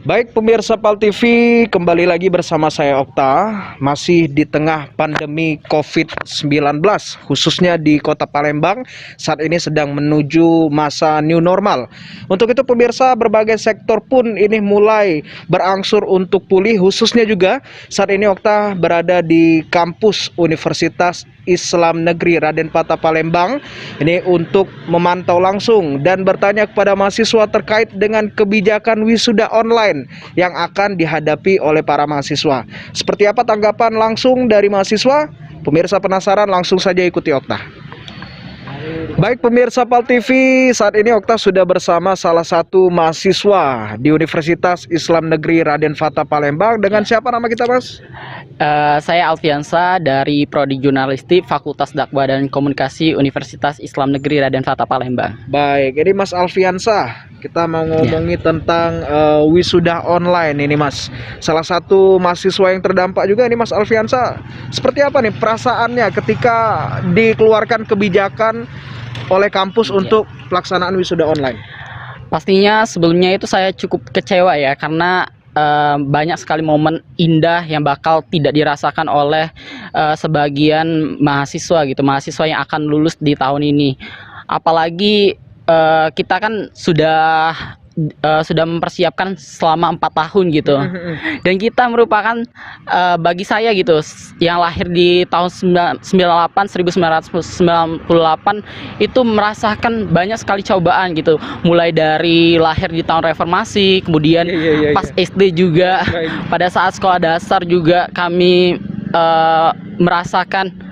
Baik pemirsa PAL TV, kembali lagi bersama saya Okta. Masih di tengah pandemi COVID-19, khususnya di kota Palembang. Saat ini sedang menuju masa new normal. Untuk itu pemirsa, berbagai sektor pun ini mulai berangsur untuk pulih. Khususnya juga saat ini Okta berada di kampus Universitas Islam Negeri Raden Fata Palembang. Ini untuk memantau langsung dan bertanya kepada mahasiswa terkait dengan kebijakan wisuda online yang akan dihadapi oleh para mahasiswa. Seperti apa tanggapan langsung dari mahasiswa? Pemirsa penasaran, langsung saja ikuti Okta. Baik pemirsa PAL TV, saat ini Okta sudah bersama salah satu mahasiswa di Universitas Islam Negeri Raden Fata Palembang. Dengan siapa nama kita, Mas? Saya Alfiansa dari Prodi Jurnalistik Fakultas Dakwah dan Komunikasi Universitas Islam Negeri Raden Fata Palembang. Baik, ini Mas Alfiansa, kita mau ngomongi tentang wisuda online ini, Mas. Salah satu mahasiswa yang terdampak juga ini, Mas Alfiansa. Seperti apa nih perasaannya ketika dikeluarkan kebijakan oleh kampus untuk pelaksanaan wisuda online? Pastinya sebelumnya itu saya cukup kecewa ya, karena banyak sekali momen indah yang bakal tidak dirasakan oleh sebagian mahasiswa gitu, mahasiswa yang akan lulus di tahun ini. Apalagi kita kan sudah mempersiapkan selama 4 tahun gitu, dan kita merupakan bagi saya gitu yang lahir di tahun 1998 itu merasakan banyak sekali cobaan gitu, mulai dari lahir di tahun reformasi, kemudian pas SD juga. Pada saat sekolah dasar juga kami merasakan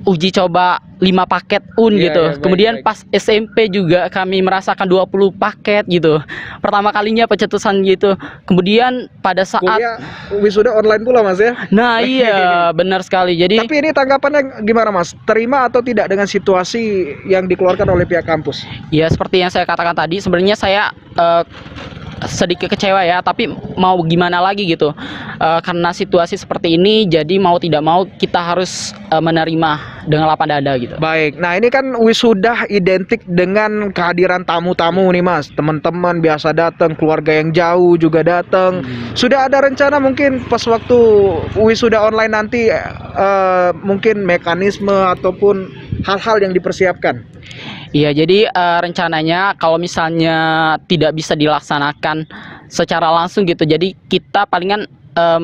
uji coba 5 paket gitu. Kemudian pas SMP juga kami merasakan 20 paket gitu. Pertama kalinya pencetusan gitu. Kemudian pada saat kuliah wisuda online pula, Mas ya. Nah, iya, benar sekali. Jadi tapi ini tanggapannya gimana, Mas? Terima atau tidak dengan situasi yang dikeluarkan oleh pihak kampus? Ya, seperti yang saya katakan tadi, sebenarnya saya sedikit kecewa ya, tapi mau gimana lagi gitu, karena situasi seperti ini, jadi mau tidak mau kita harus menerima dengan lapang dada gitu. Baik, nah ini kan wisuda identik dengan kehadiran tamu-tamu nih, Mas. Teman-teman biasa datang, keluarga yang jauh juga datang. Sudah ada rencana mungkin pas waktu wisuda online nanti mungkin mekanisme ataupun hal-hal yang dipersiapkan? Iya, jadi rencananya kalau misalnya tidak bisa dilaksanakan secara langsung gitu, jadi kita palingan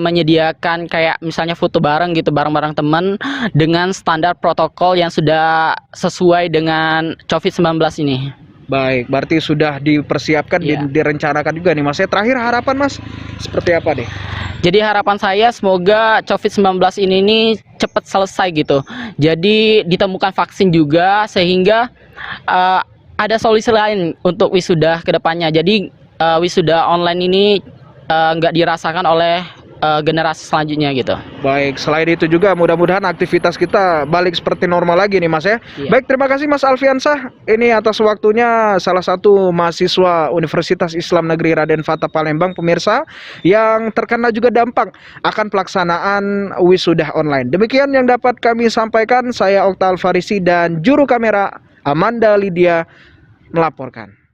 menyediakan kayak misalnya foto bareng gitu, bareng-bareng teman dengan standar protokol yang sudah sesuai dengan COVID-19 ini. Baik, berarti sudah dipersiapkan, direncanakan juga nih, Mas. Terakhir harapan, Mas, seperti apa deh? Jadi harapan saya semoga COVID-19 ini cepat selesai gitu. Jadi ditemukan vaksin juga sehingga ada solusi lain untuk wisuda ke depannya. Jadi wisuda online ini nggak dirasakan oleh generasi selanjutnya gitu. Baik, selain itu juga mudah-mudahan aktivitas kita balik seperti normal lagi nih, Mas ya. Baik, terima kasih Mas Alfiansa ini atas waktunya, salah satu mahasiswa Universitas Islam Negeri Raden Fata Palembang, pemirsa, yang terkena juga dampak akan pelaksanaan wisuda online. Demikian yang dapat kami sampaikan. Saya Okta Alfarisi dan juru kamera Amanda Lydia melaporkan.